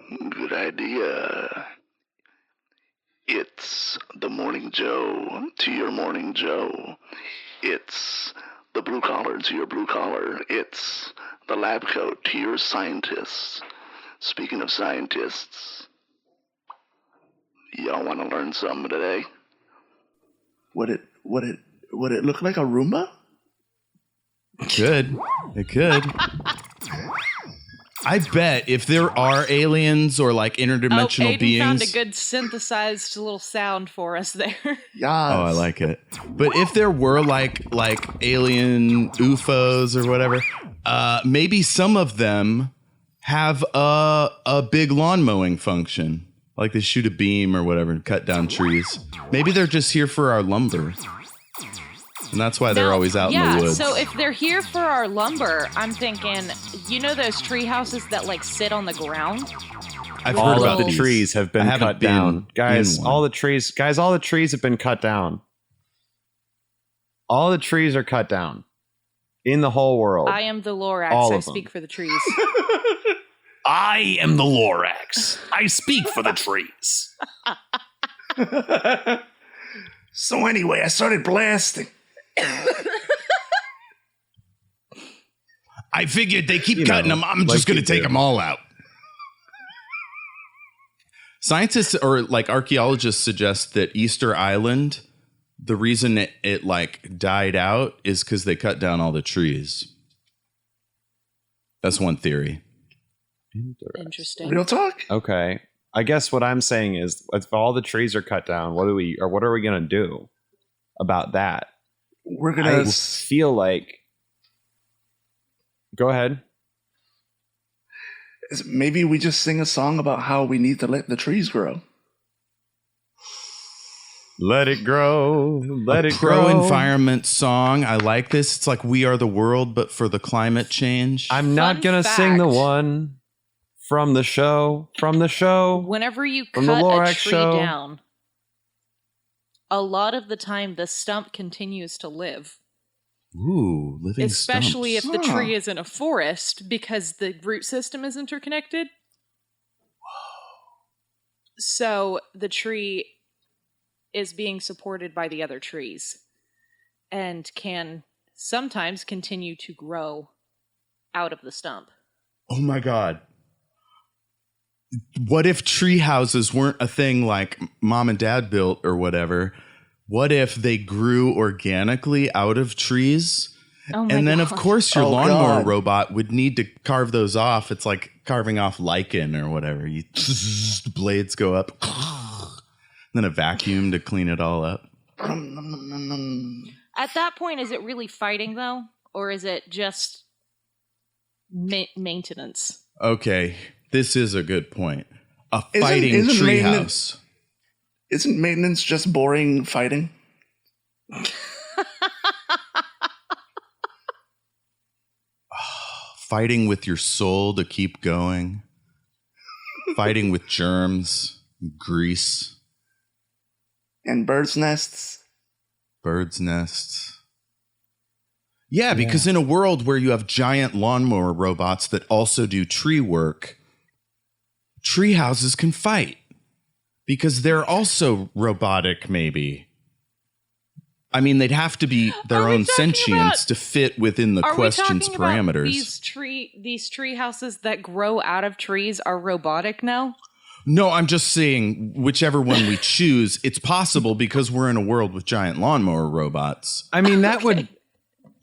Good idea. It's the Morning Joe to your Morning Joe. It's the blue collar to your blue collar. It's the lab coat to your scientists. Speaking of scientists, y'all want to learn something today? Would it look like a Roomba? It could. I bet if there are aliens or like interdimensional Aiden beings. found a good synthesized little sound for us there. Yes. Oh, I like it. But if there were like alien UFOs or whatever, maybe some of them have a big lawn mowing function. Like they shoot a beam or whatever and cut down trees. Maybe they're just here for our lumber. And that's why they're always out in the woods. So if they're here for our lumber, I'm thinking, you know those tree houses that like sit on the ground? I've heard All about of the these. trees have been I haven't cut been down. Guys, in one. all the trees have been cut down. All the trees are cut down in the whole world. I am the Lorax. All I of them. speak for the trees. I am the Lorax. I speak for the trees. So anyway, I started blasting. I figured they keep You cutting know, them. I'm like just going to you take do. them all out. Scientists or like archaeologists suggest that Easter Island, the reason it like died out is because they cut down all the trees. That's one theory. Interesting. Real talk? Okay. I guess what I'm saying is if all the trees are cut down, what are we going to do about that? We're I gonna feel like go ahead. maybe we just sing a song about how we need to let the trees grow. Let it grow. Let it grow. Pro-environment song. I like this. It's like We Are the World, but for the climate change. I'm not Fun going to sing the fact. one from the show. Whenever you From cut the a Lorax tree show. down, a lot of the time the stump continues to live. Ooh, living Especially stumps. if the tree is in a forest because the root system is interconnected. So the tree is being supported by the other trees and can sometimes continue to grow out of the stump. Oh my God. What if tree houses weren't a thing like mom and dad built or whatever? What if they grew organically out of trees? Oh my And then, of God. course, your Oh, lawnmower God. robot would need to carve those off. It's like carving off lichen or whatever. You blades go up, then a vacuum to clean it all up. At that point, is it really fighting though? Or is it just maintenance? Okay, this is a good point. A Isn't- fighting isn't treehouse. maintenance- Isn't maintenance just boring fighting? Fighting with your soul to keep going. Fighting with germs, grease, And birds' nests? birds' nests. Yeah, because in a world where you have giant lawnmower robots that also do tree work, tree houses can fight because they're also robotic, maybe. I mean, they'd have to be their Are we own talking sentience about- to fit within the Are question's we talking about parameters. these tree houses that grow out of trees are robotic now? No, I'm just saying, whichever one we choose, it's possible because we're in a world with giant lawnmower robots. I mean, that would.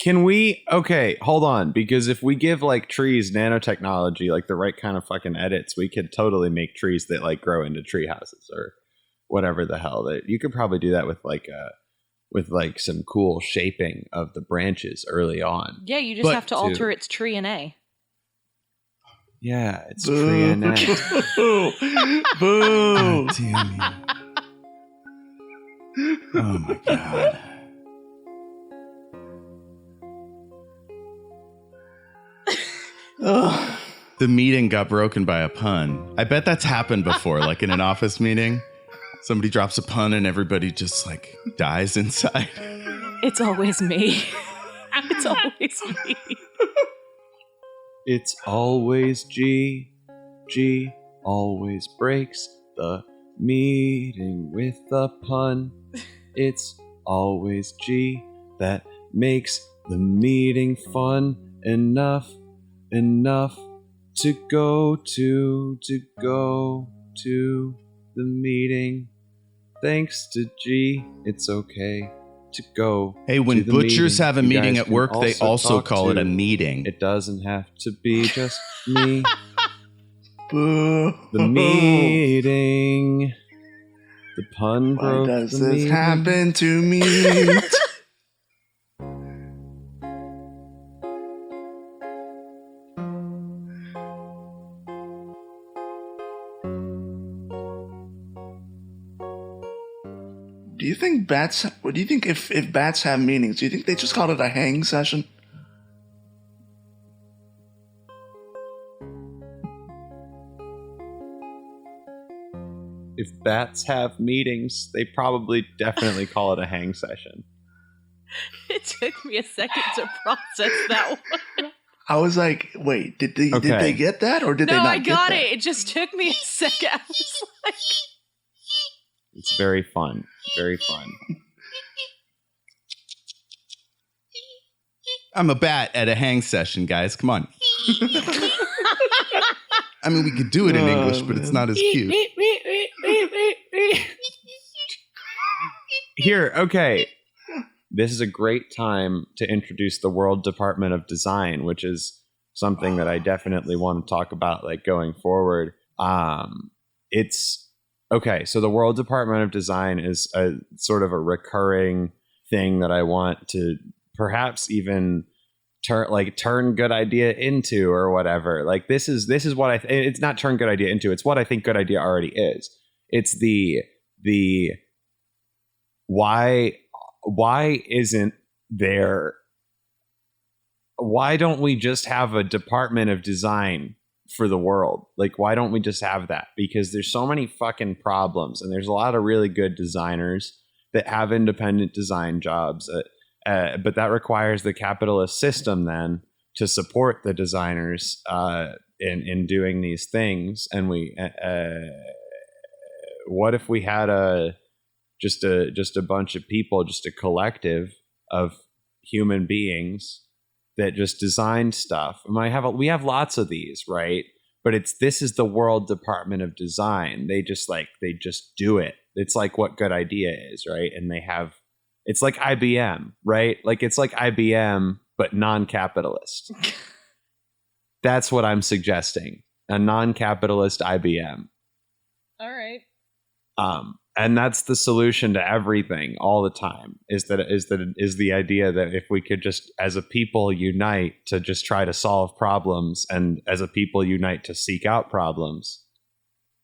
Can we? Okay, hold on. Because if we give like trees nanotechnology, like the right kind of fucking edits, we could totally make trees that like grow into tree houses or whatever the hell. That you could probably do that with like some cool shaping of the branches early on. Yeah, you just But- have to alter its tree and A. Yeah, it's tree and Boo! Boo! God damn you. Oh my God. Ugh. The meeting got broken by a pun. I bet that's happened before, like in an office meeting. Somebody drops a pun and everybody just like dies inside. It's always me. It's always me. It's always G. always breaks the meeting with a pun. It's always G that makes the meeting fun enough to go to the meeting. Thanks to G, it's okay to go. Hey, when to the butchers meeting. have a You meeting guys at can work, they also talk call it to- a meeting. It doesn't have to be just me. Boo. The meeting. The pun Why broke does the this meeting. happen to me? Do you think bats? What do you think if bats have meetings? Do you think they just call it a hang session? If bats have meetings, they probably definitely call it a hang session. It took me a second to process that one. I was like, wait, did they Okay. get that or did they No, not I get got that? it. It just took me a second. I was like, It's very fun. Very fun. I'm a bat at a hang session, guys. Come on. I mean, we could do it in Oh, English, but it's man. not as cute. Here, okay. This is a great time to introduce the World Department of Design, which is something that I definitely want to talk about, like going forward. It's okay. So the World Department of Design is a sort of a recurring thing that I want to perhaps even turn good idea into or whatever. Like this is what it's not turn good idea into. It's what I think good idea already is. It's the why isn't there, why don't we just have a department of design for the world? Like, why don't we just have that? Because there's so many fucking problems, and there's a lot of really good designers that have independent design jobs, but that requires the capitalist system then to support the designers in doing these things. And what if we had just a bunch of people, just a collective of human beings that just design stuff? And we have lots of these, right? But this is the World Department of Design. They just do it. It's like what good idea is, right? And it's like IBM, right? Like it's like IBM, but non-capitalist. That's what I'm suggesting. A non-capitalist IBM. all right. And that's the solution to everything all the time, is the idea that if we could just, as a people, unite to just try to solve problems, and as a people unite to seek out problems,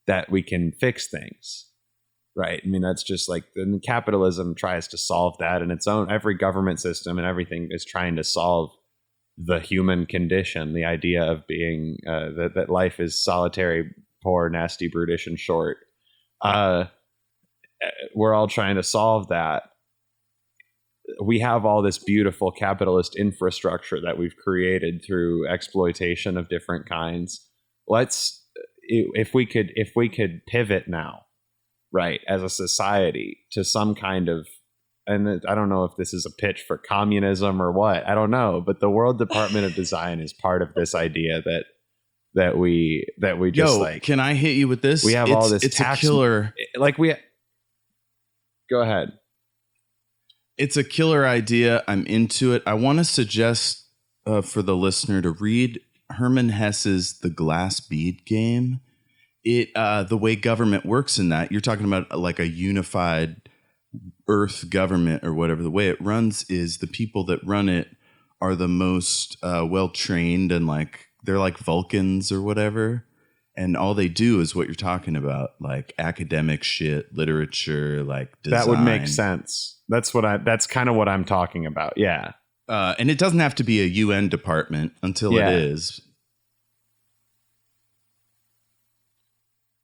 that we can fix things. Right. I mean, that's just like, then capitalism tries to solve that in its own. Every government system and everything is trying to solve the human condition, the idea of being that life is solitary, poor, nasty, brutish, and short. We're all trying to solve that. We have all this beautiful capitalist infrastructure that we've created through exploitation of different kinds. If we could pivot now, right, as a society to some kind of, and I don't know if this is a pitch for communism or what, I don't know, but the World Department of Design is part of this idea that we just can I hit you with this? we have all this It's tax, a killer. Go ahead. It's a killer idea. I'm into it. I want to suggest for the listener to read Herman Hesse's The Glass Bead Game. The way government works in that, you're talking about like a unified Earth government or whatever. The way it runs is the people that run it are the most well trained, and like they're like Vulcans or whatever. And all they do is what you're talking about, like academic shit, literature, like design. That would make sense. That's kind of what I'm talking about. Yeah. And it doesn't have to be a UN department until Yeah. it is.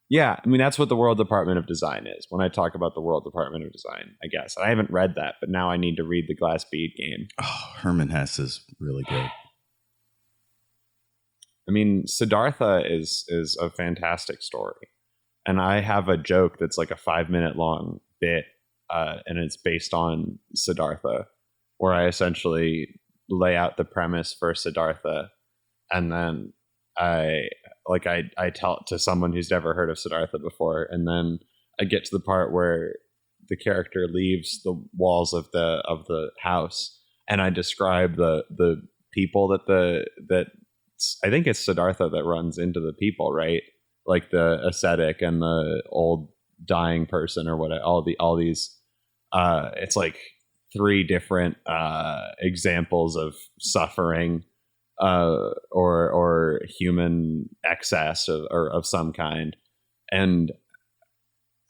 Yeah, I mean, that's what the World Department of Design is. When I talk about the World Department of Design, I guess. I haven't read that, but now I need to read The Glass Bead Game. Oh, Herman Hesse is really good. I mean, Siddhartha is a fantastic story, and I have a joke that's like a 5-minute long bit, and it's based on Siddhartha, where I essentially lay out the premise for Siddhartha, and then I tell it to someone who's never heard of Siddhartha before, and then I get to the part where the character leaves the walls of the house, and I describe the people that I think it's Siddhartha that runs into the people, right? Like the ascetic and the old dying person or what? All these. It's like 3 different examples of suffering, or human excess of some kind, and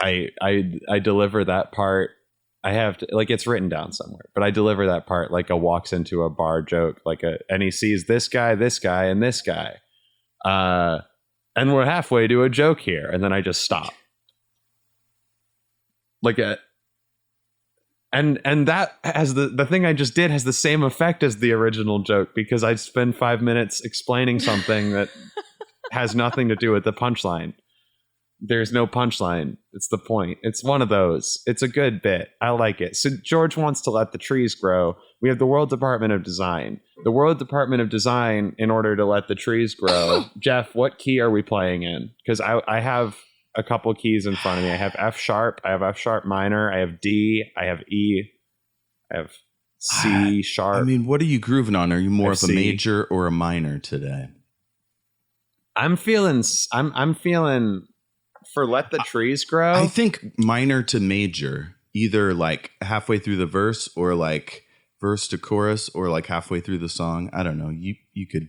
I deliver that part. I have to, like, it's written down somewhere, but I deliver that part like a walks into a bar joke, and he sees this guy, and this guy, and we're halfway to a joke here, and then I just stop. And that has the thing I just did has the same effect as the original joke, because I spend 5 minutes explaining something that has nothing to do with the punchline. There's no punchline. It's the point. It's one of those. It's a good bit. I like it. So George wants to let the trees grow. We have the World Department of Design. The World Department of Design, in order to let the trees grow. Jeff, what key are we playing in? Because I have a couple keys in front of me. I have F sharp. I have F sharp minor. I have D. I have E. I have C sharp. I mean, what are you grooving on? Are you more of a C. major or a minor today? I'm feeling for Let the Trees Grow. I think minor to major, either like halfway through the verse or like verse to chorus or like halfway through the song. I don't know. You could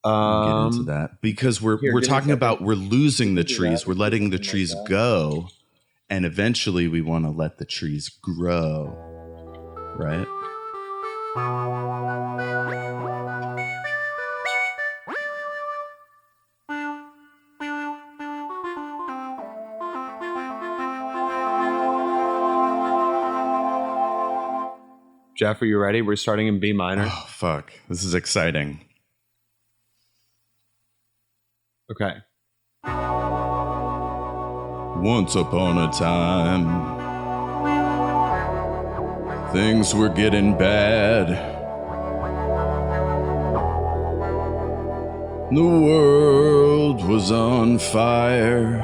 get into that, because we're talking about we're losing the trees. We're letting the trees go, and eventually we want to let the trees grow, right? Jeff, are you ready? We're starting in B minor. Oh, fuck. This is exciting. Okay. Once upon a time, things were getting bad. The world was on fire.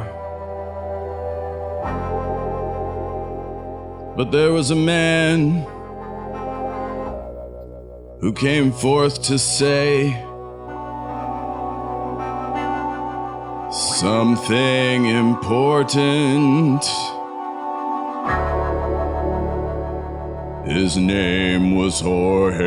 But there was a man who came forth to say something important. His name was Jorge.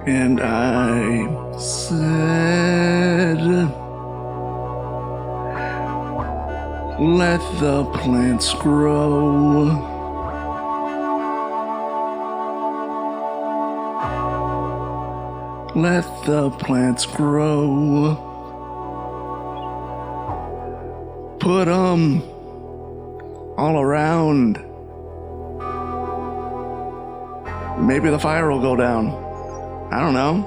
And I said, let the plants grow. Let the plants grow. Put 'em all around. Maybe the fire will go down. I don't know.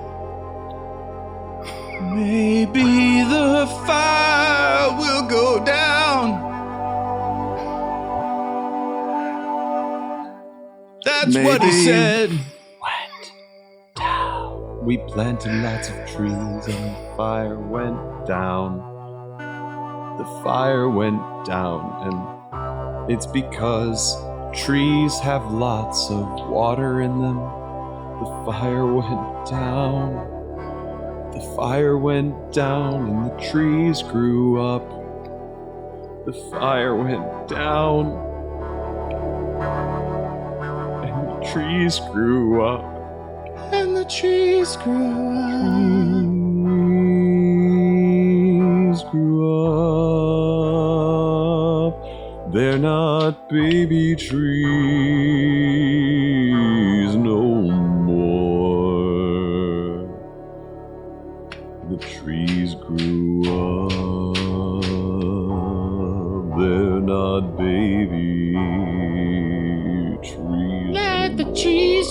Maybe the fire will go down. That's what he Maybe. said. We planted lots of trees and the fire went down. The fire went down, and it's because trees have lots of water in them. The fire went down. The fire went down and the trees grew up. The fire went down and the trees grew up. And the trees grew up. Trees grew up. They're not baby trees no more. The trees grew up.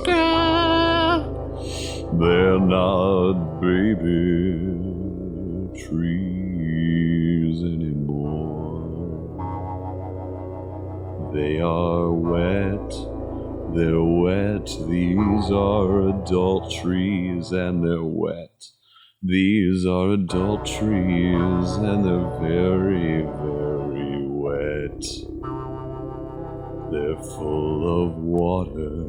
trees grow. They're not baby trees anymore. They are wet. They're wet. These are adult trees and they're wet. These are adult trees and they're very, very wet. They're full of water.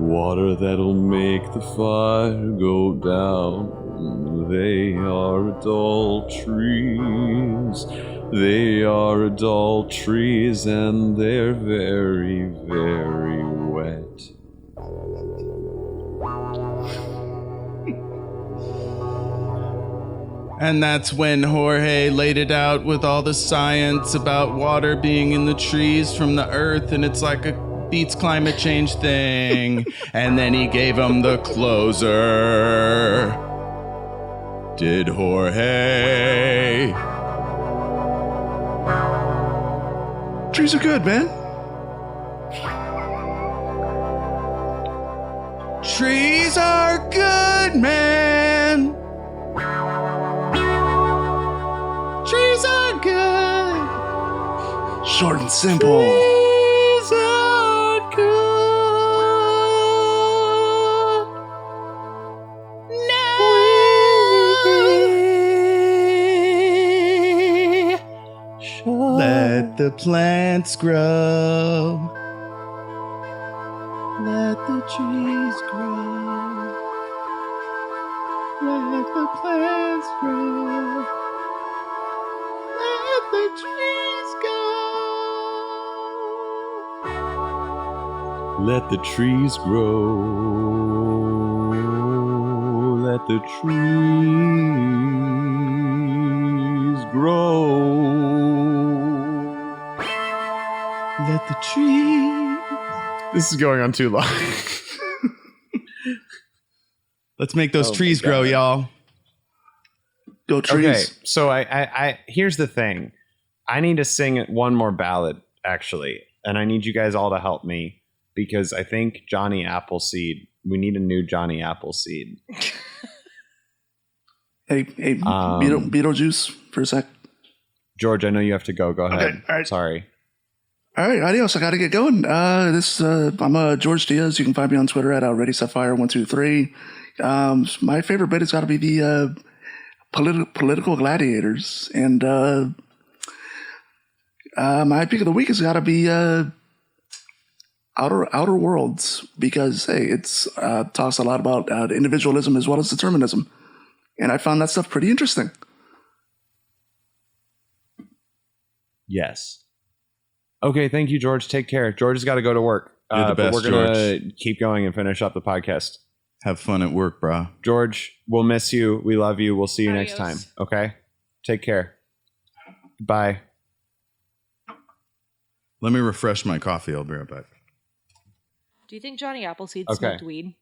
Water that'll make the fire go down. They are adult trees. They are adult trees and they're very, very wet. And that's when Jorge laid it out with all the science about water being in the trees from the earth, and it's like a beats climate change thing. And then he gave him the closer. Did Jorge? Trees are good, man. Trees are good, man. Trees are good. Short and simple. Trees are good. Now let the plants grow. Let the trees grow. Let the plants grow. Let the trees go. Let the trees grow. Let the trees grow. Let the trees. This is going on too long. Let's make those Oh my trees grow, God. y'all. Go trees. Okay, so I here's the thing. I need to sing one more ballad, actually, and I need you guys all to help me because I think Johnny Appleseed. We need a new Johnny Appleseed. Hey, Beetlejuice for a sec. George, I know you have to go. Go ahead. Okay, all right. Sorry. All right, adios. I got to get going. I'm George Diaz. You can find me on Twitter at Ready Set Fire 123. My favorite bit has got to be the political gladiators, and my pick of the week has got to be Outer Worlds, because hey, it's talks a lot about individualism as well as determinism, and I found that stuff pretty interesting. Yes. Okay, thank you, George. Take care. George has got to go to work. You're the best, but we're gonna keep going and finish up the podcast. Have fun at work, brah. George, we'll miss you. We love you. We'll see you next time. Adios. Okay? Take care. Bye. Let me refresh my coffee. I'll be right back. Do you think Johnny Appleseed Okay. smoked weed?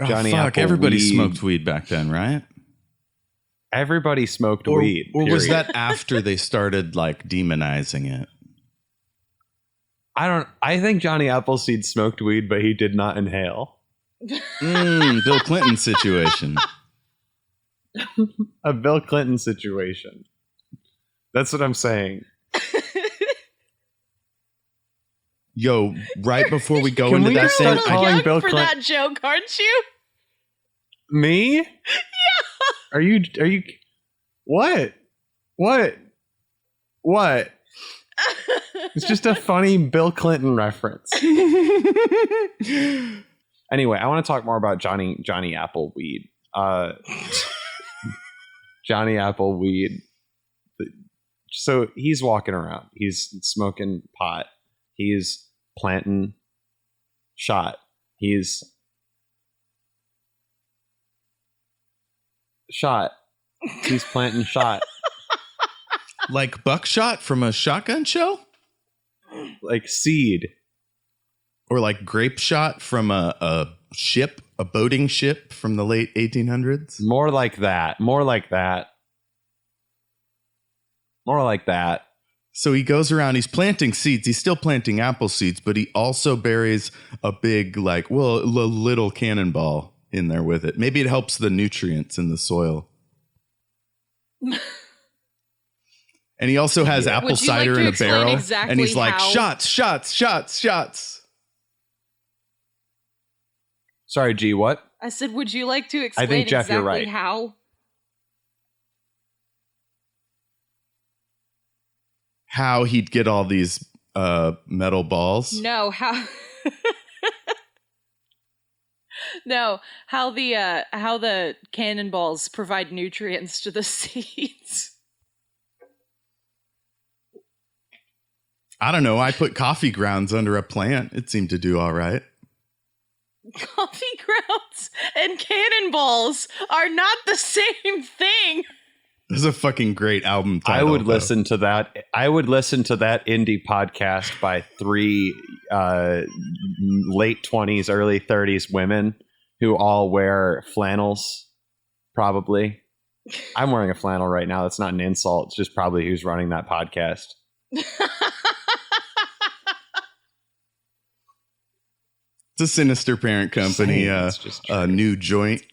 Johnny fuck. Apple Everybody weed. smoked weed back then, right? Everybody smoked Or weed. was period. that after they started like demonizing it? I think Johnny Appleseed smoked weed, but he did not inhale. Bill Clinton situation. A Bill Clinton situation. That's what I'm saying. Yo, right before we go Can into we that just thing, start You're calling young Bill for Clinton- that joke, aren't you? Me? Yeah. Are you what? It's just a funny Bill Clinton reference. Anyway, I want to talk more about Johnny Appleweed. Johnny Appleweed. So he's walking around. He's smoking pot. He's planting shot. He's planting shot. like buckshot from a shotgun shell, Like seed. or like grape shot from a ship, a boating ship from the late 1800s. More like that. So he goes around, he's planting seeds. He's still planting apple seeds, but he also buries a big, little cannonball in there with it. Maybe it helps the nutrients in the soil. And he also has apple cider in a barrel. And he's like, shots, shots, shots, shots. Sorry, G, what? I said, would you like to explain think, Jeff, exactly you're right. how? How he'd get all these metal balls? No, how? No, how the cannonballs provide nutrients to the seeds. I don't know. I put coffee grounds under a plant. It seemed to do all right. Coffee grounds and cannonballs are not the same thing. This is a fucking great album title. I would listen to that. I would listen to that indie podcast by three late 20s, early 30s women who all wear flannels, probably. I'm wearing a flannel right now. That's not an insult. It's just probably who's running that podcast. It's a Sinister Parent Company, new joint.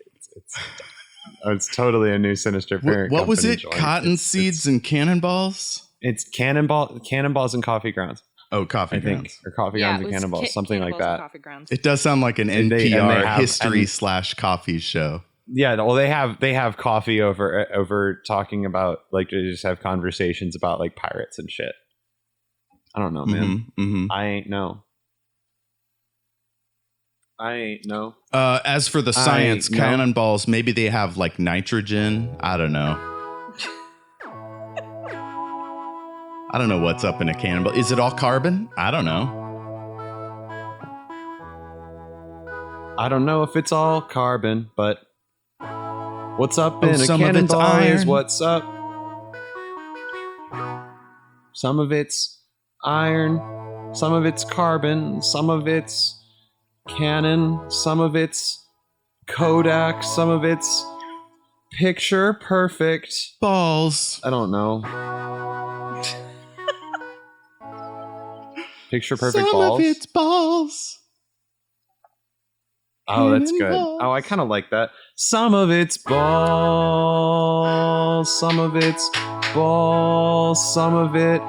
It's totally a new Sinister Parent What Company was it? joint. Cotton seeds and cannonballs? It's cannonballs and coffee grounds. Oh, coffee I grounds. think, or coffee grounds and cannonballs, something like that. Coffee grounds. It does sound like an And NPR they have- history / coffee show. Yeah, well, they have coffee over talking about, like, they just have conversations about like pirates and shit. I don't know, man. I ain't know. As for the science, cannonballs, maybe they have like nitrogen. I don't know. I don't know what's up in a cannonball. Is it all carbon? I don't know. I don't know if it's all carbon, but what's up in a some of it's cannonball is iron. what's up. Some of it's iron, some of it's carbon, some of it's Canon, some of it's Kodak, some of it's picture perfect. Balls. I don't know. Picture perfect Some balls. of it's balls. Oh, that's good. Cannonballs. Oh, I kind of like that. Some of it's balls. Some of it's balls. Some of it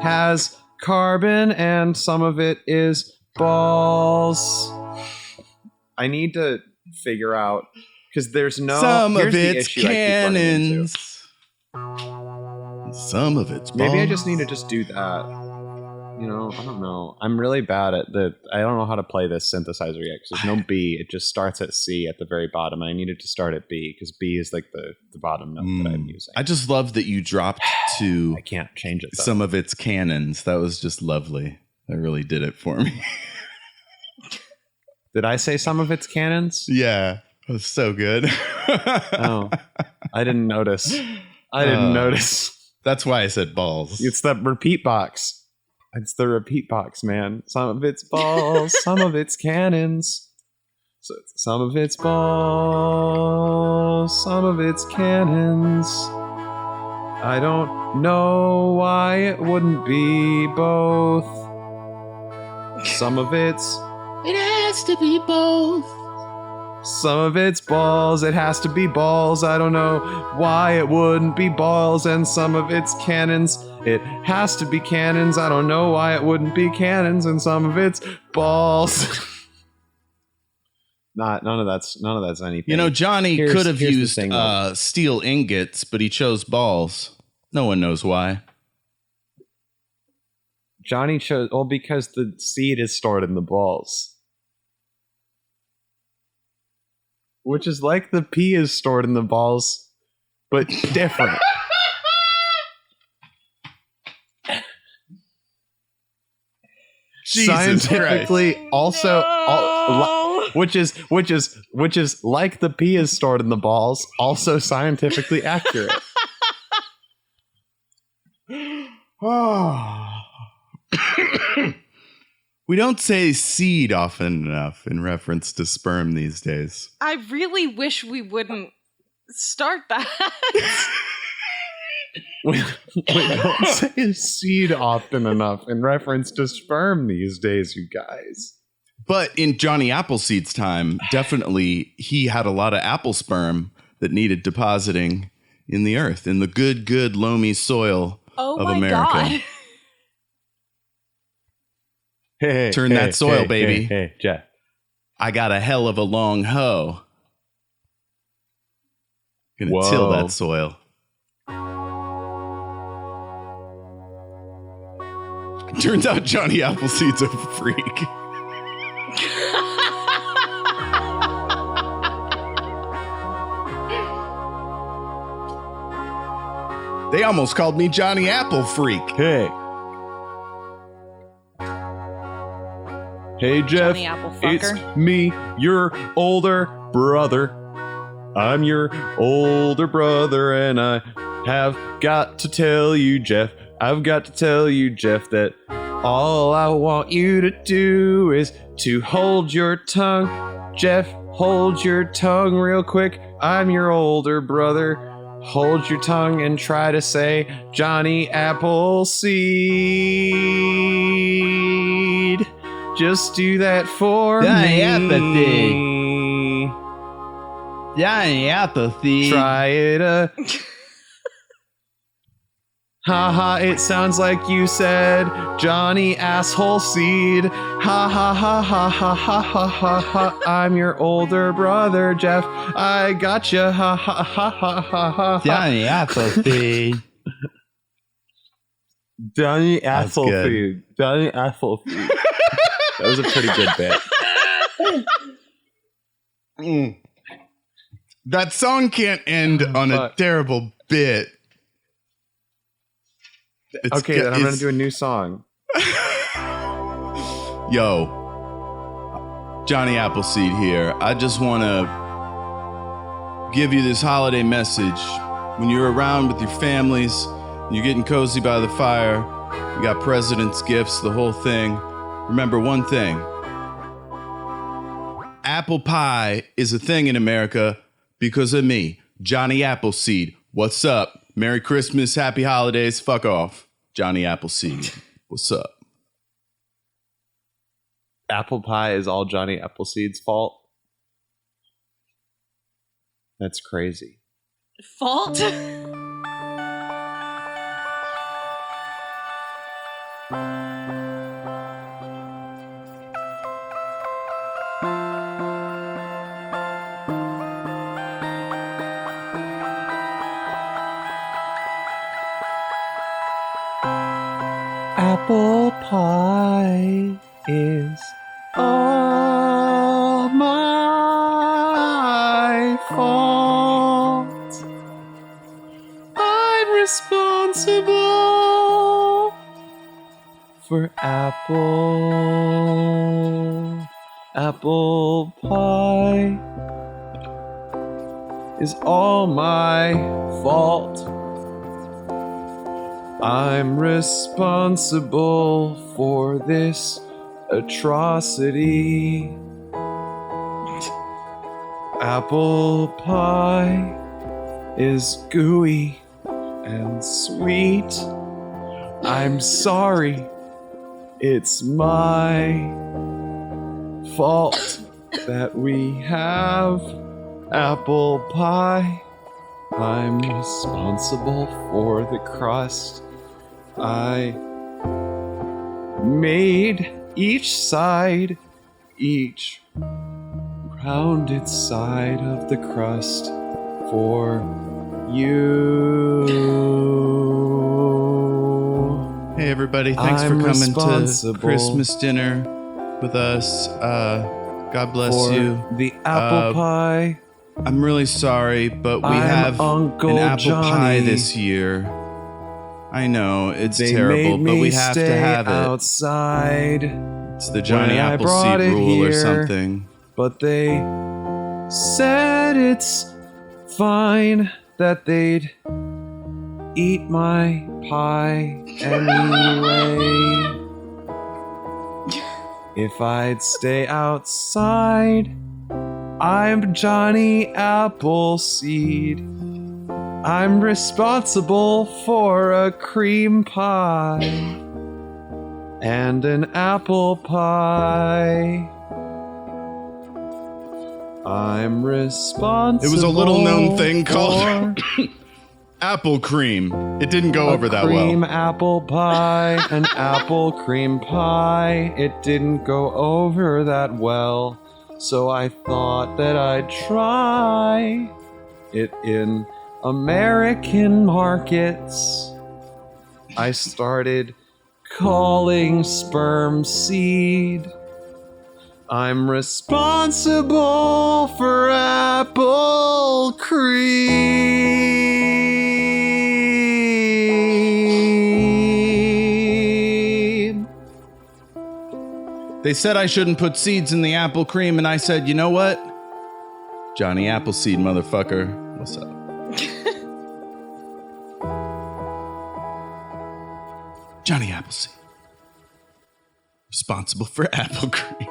has carbon, and some of it is balls. I need to figure out because there's no. Some here's of the it's issue I keep running into. cannons. Some of it's balls. Maybe I just need to just do that. You know, I don't know. I'm really bad at I don't know how to play this synthesizer yet because there's no B. It just starts at C at the very bottom. I needed to start at B because B is like the bottom note that I'm using. I just love that you dropped to I can't change it. Though. some of its cannons. That was just lovely. That really did it for me. Did I say some of its cannons? Yeah, it was so good. Oh, I didn't notice. I didn't notice. That's why I said balls. It's the repeat box. It's the repeat box, man. Some of it's balls, some of it's cannons. So some of it's balls, some of it's cannons. I don't know why it wouldn't be both. Some of it's It has to be both. Some of it's balls, it has to be balls. I don't know why it wouldn't be balls. And some of it's cannons, it has to be cannons. I don't know why it wouldn't be cannons. And some of it's balls. None of that's anything. You know, Johnny Here's- could have here's the used thing, though. steel ingots, but he chose balls. No one knows why. Johnny chose because the seed is stored in the balls. Which is like the pea is stored in the balls, but different. Jesus Scientifically, which is like the pea is stored in the balls, also scientifically accurate. We don't say seed often enough in reference to sperm these days. I really wish we wouldn't start that. We don't say seed often enough in reference to sperm these days, you guys. But in Johnny Appleseed's time, definitely he had a lot of apple sperm that needed depositing in the earth, in the good loamy soil Oh of my America. God. Hey, Turn that soil, baby. Hey, Jeff. I got a hell of a long hoe. Gonna till Whoa. that soil. Turns out Johnny Appleseed's a freak. They almost called me Johnny Apple Freak. Hey. Hey, Jeff. Johnny Apple fucker. It's me, your older brother. I'm your older brother, and I have got to tell you, Jeff. I've got to tell you, Jeff, that all I want you to do is to hold your tongue. Jeff, hold your tongue real quick. I'm your older brother. Hold your tongue and try to say Johnny Appleseed. Just do that for Johnny me. Johnny Appleseed. Try it. Haha, it sounds like you said Johnny Asshole Seed. Ha ha ha ha ha ha ha ha ha. I'm your older brother, Jeff. I gotcha. Ha ha ha ha ha ha. Johnny Appleseed. Johnny That's good. Appleseed. Johnny Appleseed. That was a pretty good bit. That song can't end on a Fuck. terrible bit. It's Okay, then I'm gonna do a new song. Yo, Johnny Appleseed here. I just want to give you this holiday message. When you're around with your families, you're getting cozy by the fire, you got president's gifts, the whole thing. Remember one thing. Apple pie is a thing in America because of me, Johnny Appleseed. What's up? Merry Christmas, happy holidays, fuck off. Johnny Appleseed. What's up? Apple pie is all Johnny Appleseed's fault. That's crazy. Fault? Apple pie is all my fault. I'm responsible for apple pie is all my fault. I'm responsible for this atrocity. Apple pie is gooey and sweet. I'm sorry, it's my fault that we have apple pie. I'm responsible for the crust. I made each rounded side of the crust for you. Hey everybody, thanks I'm for coming to responsible Christmas dinner with us. God bless for you. the apple pie. I'm really sorry, but we I'm have Uncle an apple pie Johnny. this year. I know, it's They terrible, made but me we have to stay have it. outside, It's the Johnny when I brought Appleseed it rule or here. something. but they said it's fine that they'd eat my pie anyway. If I'd stay outside, I'm Johnny Appleseed. I'm responsible for a cream pie and an apple pie. I'm responsible. It was a little-known thing called for apple cream. It didn't go over that cream well. apple pie, an apple cream pie. It didn't go over that well, so I thought that I'd try it in American markets. I started calling sperm seed. I'm responsible for apple cream. They said I shouldn't put seeds in the apple cream, and I said, you know what? Johnny Appleseed, motherfucker. What's up? Johnny Appleseed. Responsible for apple cream.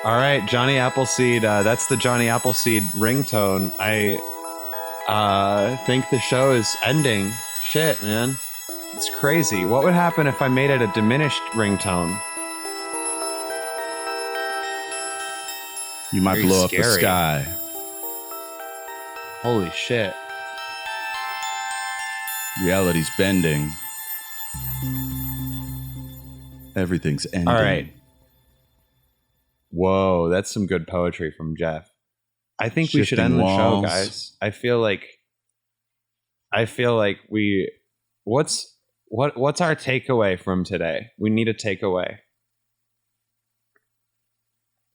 All right, Johnny Appleseed. That's the Johnny Appleseed ringtone. I think the show is ending. Shit, man. It's crazy. What would happen if I made it a diminished ringtone? You might Very blow up the scary. sky. Holy shit. Reality's bending. Everything's ending. All right. Whoa, that's some good poetry from Jeff. I think we should Shifting end the show, walls. guys. I feel like we what's our takeaway from today? We need a takeaway.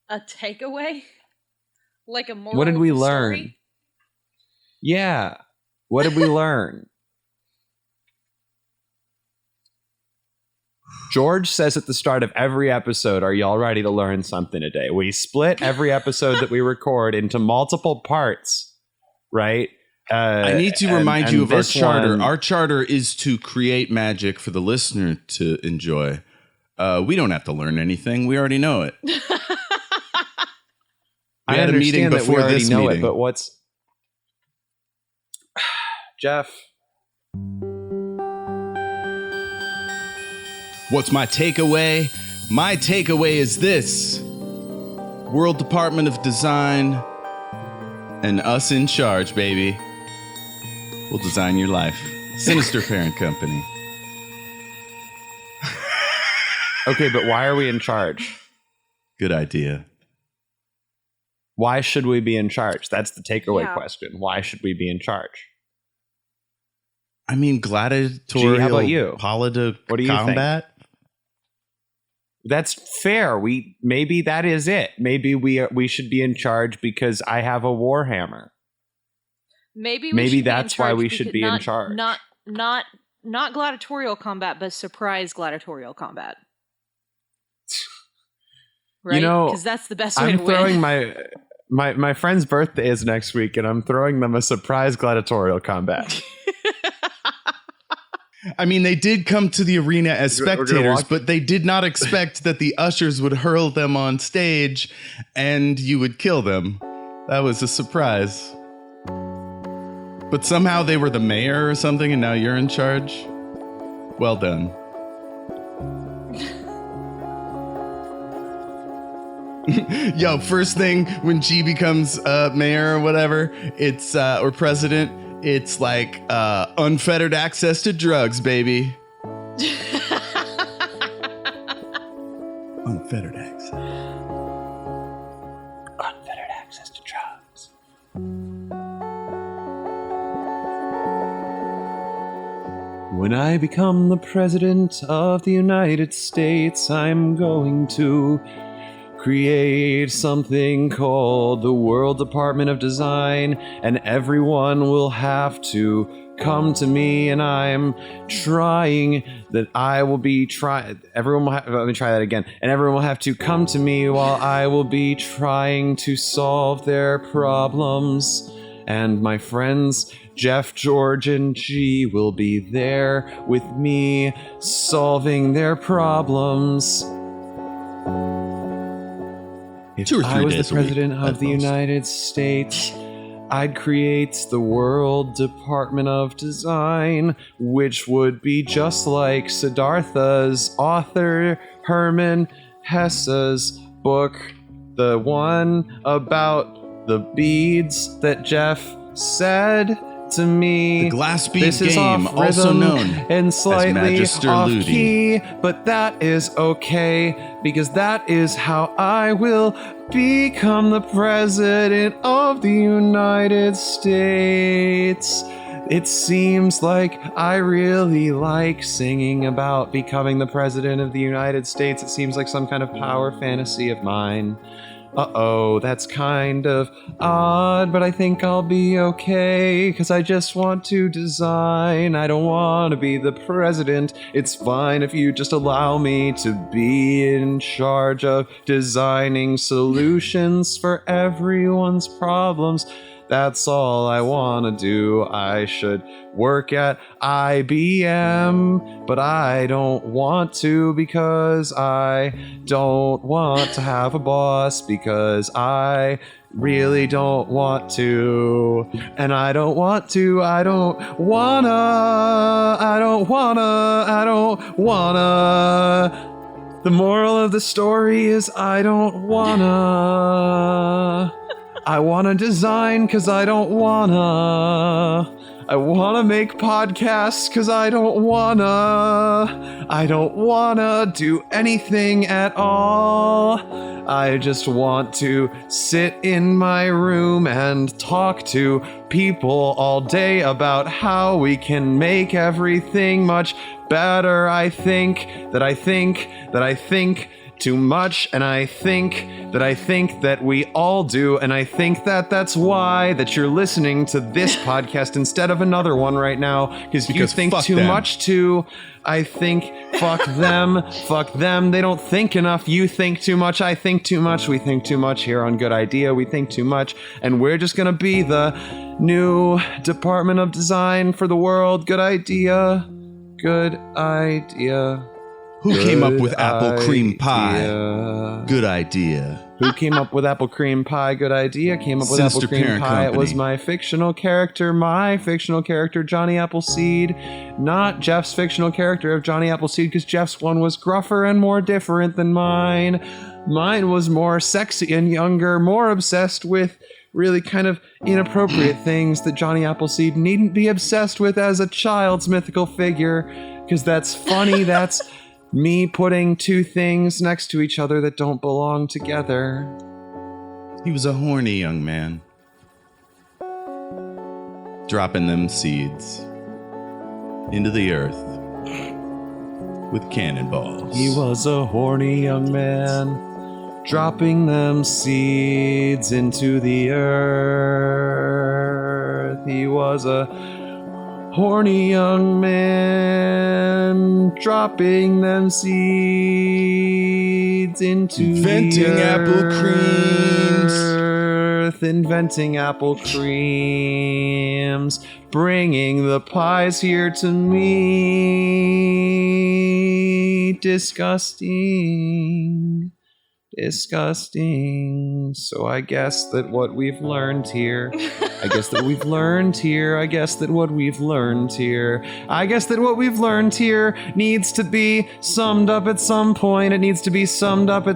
A takeaway? Like a moral What did we of the learn? story? Yeah. What did we learn? George says at the start of every episode, are y'all ready to learn something today? We split every episode that we record into multiple parts, right? I need to remind you of our this charter. one- Our charter is to create magic for the listener to enjoy. We don't have to learn anything. We already know it. I had a meeting understand that we before already this know meeting. it, but what's Jeff? What's my takeaway? My takeaway is this. World Department of Design and us in charge, baby. We'll design your life. Sinister Parent Company. Okay, but why are we in charge? Good idea. Why should we be in charge? That's the takeaway Yeah. question. Why should we be in charge? I mean, gladiatorial Gee, how about you? What do you think? combat? That's fair. Maybe that is it. Maybe we should be in charge because I have a warhammer. Maybe Maybe should be in that's why charge we should because be in charge. Not gladiatorial combat, but surprise gladiatorial combat. Right? You know, because that's the best way I'm to throwing win. my friend's birthday is next week, and I'm throwing them a surprise gladiatorial combat. I mean, they did come to the arena as We're gonna spectators, walk- but they did not expect that the ushers would hurl them on stage and you would kill them. That was a surprise. But somehow they were the mayor or something, and now you're in charge. Well done. Yo, first thing when G becomes mayor or whatever, it's or president, it's like unfettered access to drugs, baby. Unfettered access. Unfettered access to drugs. When I become the president of the United States, I'm going to create something called the World Department of Design, and everyone will have to come to me, and I'm trying that I will be trying. Everyone will have, let me try that again. And everyone will have to come to me while I will be trying to solve their problems. And my friends Jeff, George, and G will be there with me solving their problems. If 2 or 3 I was days the a week, president at of the most. United States, I'd create the World Department of Design, which would be just like Siddhartha's author Herman Hesse's book, the one about the beads that Jeff said to me. The Glass Bead This is Game, off also rhythm known and slightly Magister off Ludi. key, but that is okay because that is how I will become the president of the United States. It seems like I really like singing about becoming the president of the United States. It seems like some kind of power fantasy of mine. Uh-oh, that's kind of odd, but I think I'll be okay, because I just want to design. I don't want to be the president. It's fine if you just allow me to be in charge of designing solutions for everyone's problems. That's all I want to do. I should work at IBM, but I don't want to because I don't want to have a boss because I really don't want to. And I don't want to, I don't wanna, I don't wanna, I don't wanna. The moral of the story is I don't wanna. I wanna design cause I don't wanna. I wanna make podcasts cause I don't wanna. I don't wanna do anything at all. I just want to sit in my room and talk to people all day about how we can make everything much better. I think too much, and I think that we all do, and I think that that's why that you're listening to this podcast instead of another one right now, because you think fuck too them. much too. I think fuck them, fuck them. They don't think enough. You think too much. I think too much. We think too much here on Good Idea. We think too much, and we're just gonna be the new Department of Design for the world. Good idea. Good idea. Who came up with Good apple cream pie? idea. Good idea. Who came up with apple cream pie? Good idea. Came up with Sinister apple cream Parent pie. It was Company. my fictional character, Johnny Appleseed. Not Jeff's fictional character of Johnny Appleseed, because Jeff's one was gruffer and more different than mine. Mine was more sexy and younger, more obsessed with really kind of inappropriate things that Johnny Appleseed needn't be obsessed with as a child's mythical figure, because that's funny. That's me putting two things next to each other that don't belong together. He was a horny young man. Dropping them seeds into the earth with cannonballs. He was a horny young man, dropping them seeds into the earth. He was a horny young man, dropping them seeds into Inventing the apple creams. earth. Inventing apple creams, bringing the pies here to me. Disgusting. So I guess that what we've learned here, I guess that what we've learned here needs to be summed up at some point. It needs to be summed up.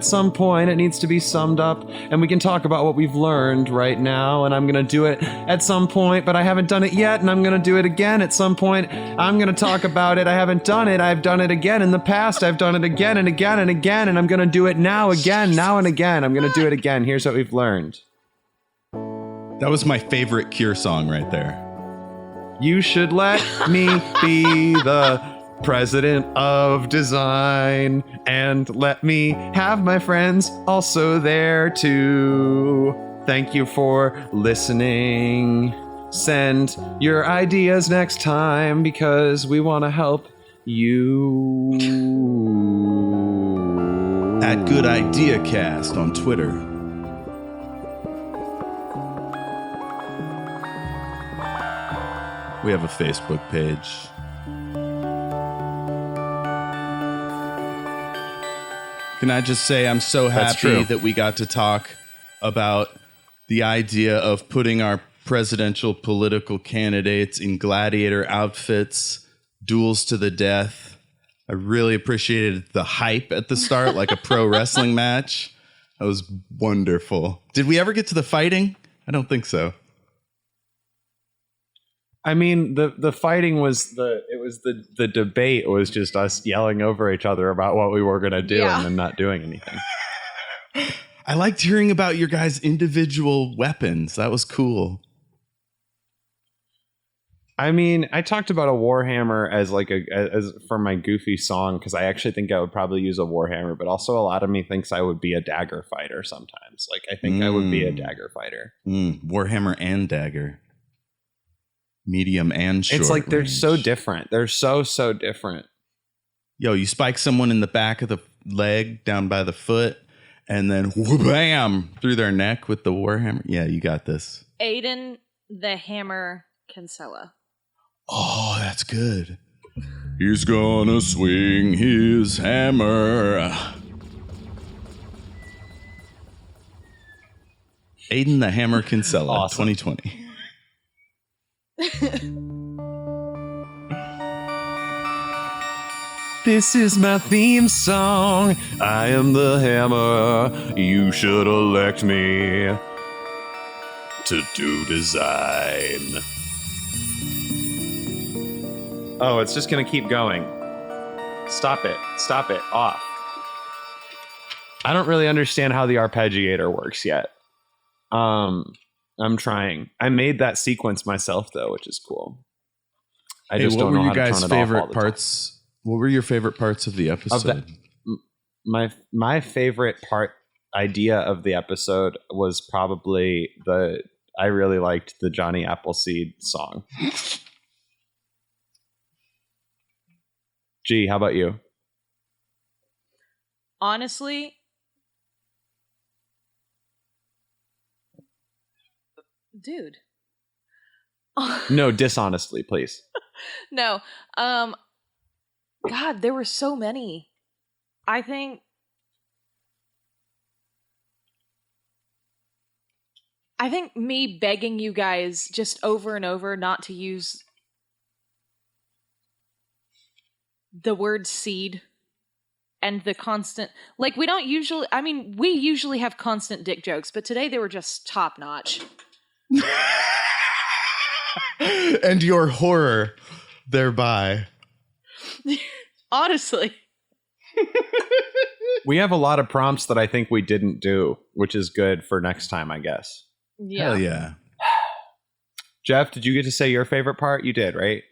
And we can talk about what we've learned right now. And I'm going to do it at some point, but I haven't done it yet. And I'm going to do it again at some point. I'm going to talk about it. I haven't done it. I've done it again in the past. I've done it again and again and again. And I'm going to do it now again. Now and again. I'm going to do it again. Here's what we've learned. That was my favorite Cure song right there. You should let me be the president of design, and let me have my friends also there too. Thank you for listening. Send your ideas next time because we want to help you. At Good Idea Cast on Twitter. We have a Facebook page. Can I just say I'm so That's happy true. that we got to talk about the idea of putting our presidential political candidates in gladiator outfits, duels to the death. I really appreciated the hype at the start, like a pro wrestling match. That was wonderful. Did we ever get to the fighting? I don't think so. I mean, the fighting was the debate was just us yelling over each other about what we were going to do Yeah. and then not doing anything. I liked hearing about your guys' individual weapons. That was cool. I mean, I talked about a Warhammer as like as for my goofy song because I actually think I would probably use a Warhammer, but also a lot of me thinks I would be a dagger fighter sometimes. Like I think I would be a dagger fighter. Warhammer and dagger. Medium and short It's like they're range. so different. They're so different. Yo, you spike someone in the back of the leg down by the foot and then bam through their neck with the Warhammer. Yeah, you got this. Aiden the Hammer Kinsella. Oh, that's good. He's gonna swing his hammer. Aiden the Hammer Kinsella, Awesome. 2020. This is my theme song. I am the hammer. You should elect me to do design. Oh, it's just gonna keep going. Stop it. Stop it. Off. I don't really understand how the arpeggiator works yet. I'm trying. I made that sequence myself though, which is cool. I Hey, just what don't were know you how to guys' turn it off all favorite the time. parts? What were your favorite parts of the episode? My favorite part idea of the episode was probably I really liked the Johnny Appleseed song. Gee, how about you? Honestly, dude. No, dishonestly, please. No. God, there were so many. I think me begging you guys just over and over not to use the word seed and the constant, like, we don't usually, I mean, we usually have constant dick jokes, but today they were just top notch. And your horror thereby. Honestly. We have a lot of prompts that I think we didn't do, which is good for next time, I guess. Yeah. Hell yeah. Jeff, did you get to say your favorite part? You did, right?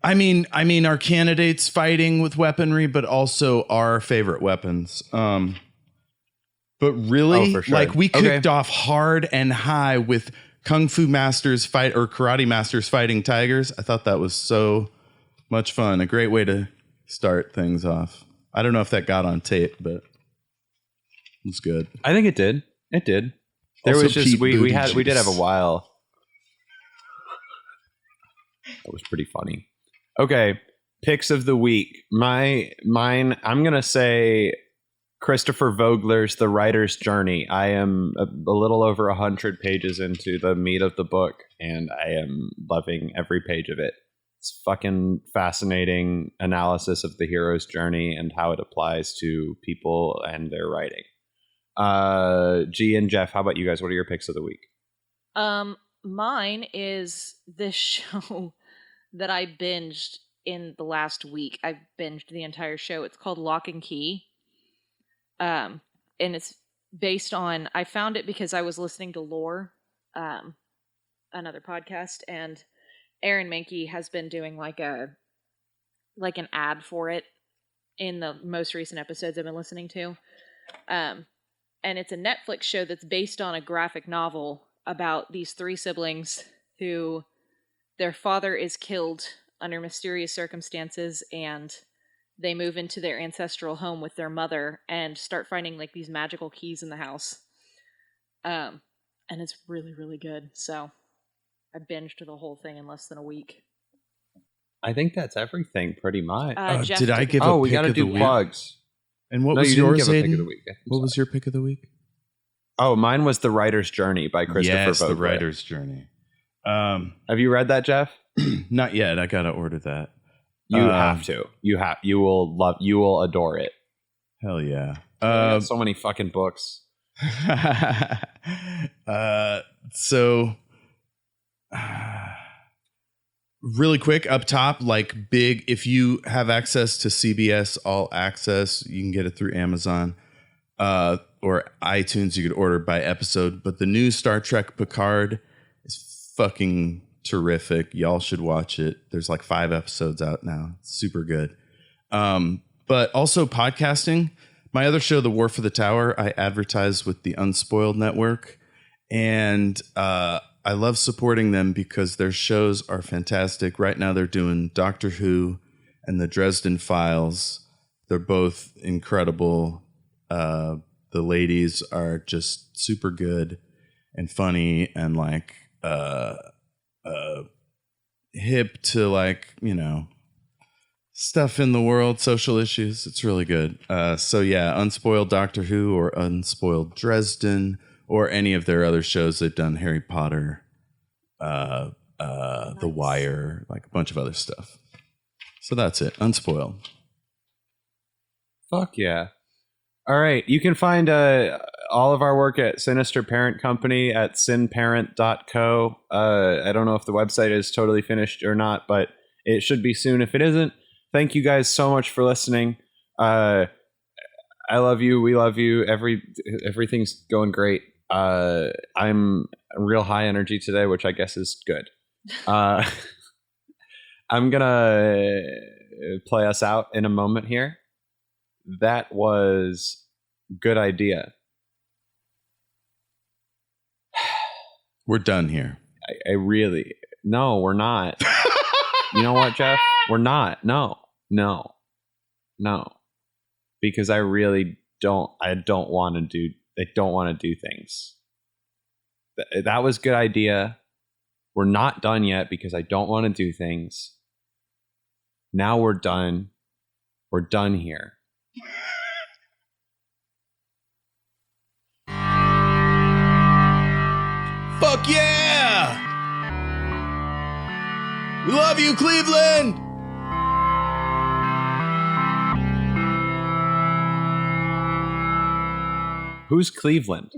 I mean, our candidates fighting with weaponry, but also our favorite weapons. But really, Oh, for sure. like we Okay. kicked off hard and high with Kung Fu Masters fight or Karate Masters fighting tigers. I thought that was so much fun. A great way to start things off. I don't know if that got on tape, but it was good. I think it did. It did. There Also was just Pete we did have a Buttigieg. while. That was pretty funny. Okay, picks of the week. Mine. I'm gonna say Christopher Vogler's The Writer's Journey. I am a little over 100 pages into the meat of the book, and I am loving every page of it. It's fucking fascinating analysis of the hero's journey and how it applies to people and their writing. G and Jeff, how about you guys? What are your picks of the week? Mine is this show that I binged in the last week. I binged the entire show. It's called Lock and Key. And it's based on, I found it because I was listening to Lore, another podcast, and Aaron Mahnke has been doing like an ad for it in the most recent episodes I've been listening to. And it's a Netflix show that's based on a graphic novel about these three siblings who their father is killed under mysterious circumstances, and they move into their ancestral home with their mother and start finding like these magical keys in the house. And it's really, really good. So I binged the whole thing in less than a week. I think that's everything, pretty much. Jeff did I took it. give Oh, a we pick got to of the do week? plugs. And what No, was you didn't yours, give a pick Aiden? of the week. I'm What was sorry. your pick of the week? Oh, mine was The Writer's Journey by Christopher Yes, The Vogler. Writer's Journey. Have you read that, Jeff? Not yet. I gotta order that. You have to. You will love. You will adore it. Hell yeah. So many fucking books. So really quick up top, like big, if you have access to CBS All Access, you can get it through Amazon or iTunes. You could order by episode, but the new Star Trek Picard is fucking terrific. Y'all should watch it. There's like 5 episodes out now. It's super good. But also podcasting. My other show, The War for the Tower, I advertise with the Unspoiled Network. And I love supporting them because their shows are fantastic. Right now they're doing Doctor Who and the Dresden Files. They're both incredible. The ladies are just super good and funny and like hip to like, you know, stuff in the world, social issues. It's really good. So yeah, Unspoiled Doctor Who or Unspoiled Dresden or any of their other shows. They've done Harry Potter, The Wire, like a bunch of other stuff. So that's it. Unspoiled. Fuck yeah. All right. You can find all of our work at Sinister Parent Company at sinparent.co. I don't know if the website is totally finished or not, but it should be soon if it isn't. Thank you guys so much for listening. I love you. We love you. Everything's going great. I'm real high energy today, which I guess is good. I'm gonna play us out in a moment here. That was good idea. We're done here. I really no, we're not. You know what, Jeff? We're not. No. Because I really don't. I don't want to do things. That was a good idea. We're not done yet because I don't want to do things. Now we're done. We're done here. Fuck yeah! We love you, Cleveland! Who's Cleveland?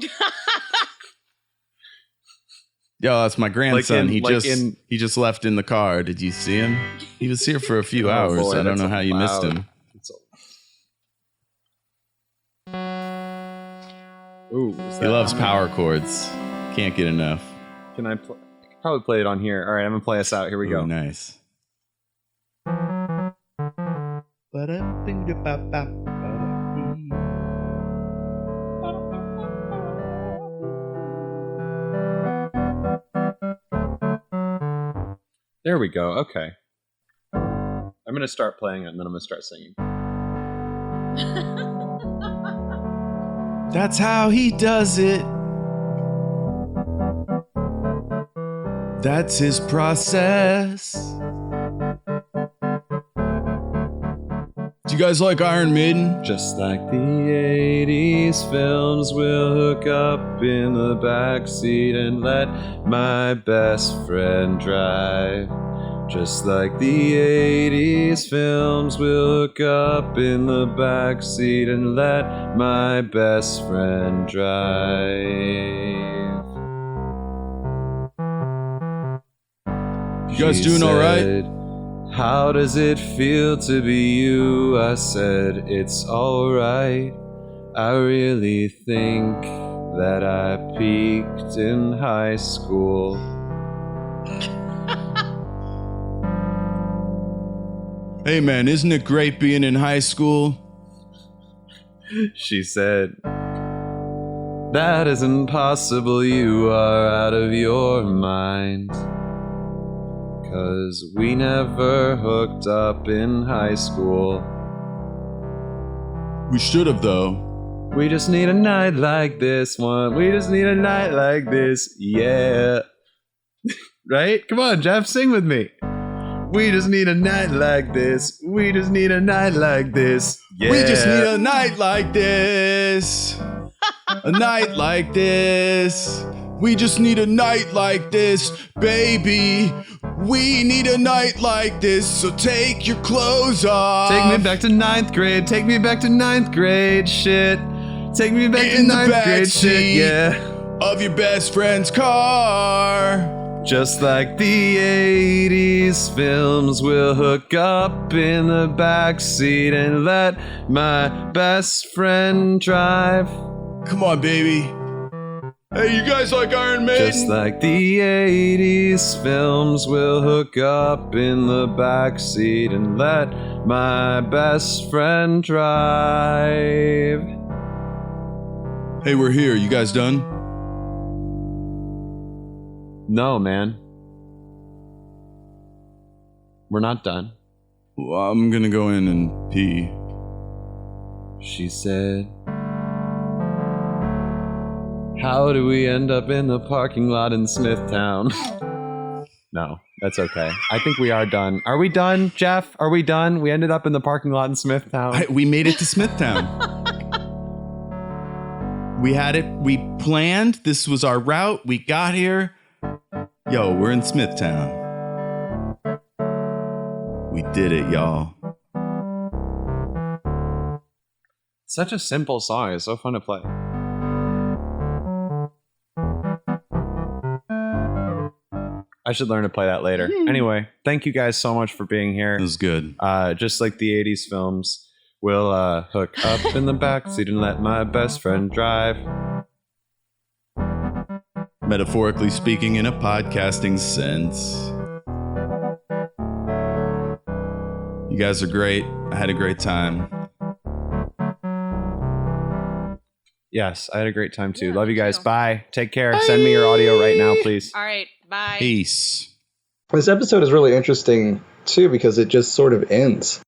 Yo, that's my grandson. Like he just left in the car. Did you see him? He was here for a few Oh, hours. boy, I don't that's know how you missed loud. him. Ooh, He loves power chords. Can't get enough. Can I could probably play it on here. All right, I'm gonna play us out. Here we Ooh, go. nice. There we go. Okay. I'm gonna start playing it and then I'm gonna start singing. That's how he does it. That's his process. Do you guys like Iron Maiden? Just like the 80s films, we'll hook up in the backseat and let my best friend drive. Just like the 80s films, we'll hook up in the backseat and let my best friend drive. You guys She doing all right? said, how does it feel to be you? I said, it's alright. I really think that I peaked in high school. Hey man, isn't it great being in high school? She said, that isn't possible, you are out of your mind. 'Cause we never hooked up in high school. We should have though. We just need a night like this one. We just need a night like this, yeah. Right? Come on, Jeff, sing with me. We just need a night like this. We just need a night like this. Yeah. We just need a night like this. A night like this. We just need a night like this, baby. We need a night like this, so take your clothes off. Take me back to ninth grade. Take me back to ninth grade. Shit. Take me back to In the ninth grade. backseat Shit. Yeah. of your best friend's car. Just like the 80s films, we'll hook up in the backseat and let my best friend drive. Come on, baby. Hey, you guys like Iron Maiden? Just like the 80s films, we'll hook up in the backseat and let my best friend drive. Hey, we're here. You guys done? No, man. We're not done. Well, I'm gonna go in and pee. She said, how do we end up in the parking lot in Smithtown? No, that's okay. I think we are done. Are we done, Jeff? Are we done? We ended up in the parking lot in Smithtown. We made it to Smithtown. We had it. We planned. This was our route. We got here. Yo, we're in Smithtown. We did it, y'all. Such a simple song. It's so fun to play. I should learn to play that later. Anyway, thank you guys so much for being here. It was good. Just like the 80s films, we'll hook up in the backseat and let my best friend drive. Metaphorically speaking, in a podcasting sense. You guys are great. I had a great time. Yes, I had a great time too. Yeah, Love you me guys. too. Bye. Take care. Send me your audio right now, please. All right, bye. Peace. This episode is really interesting too because it just sort of ends.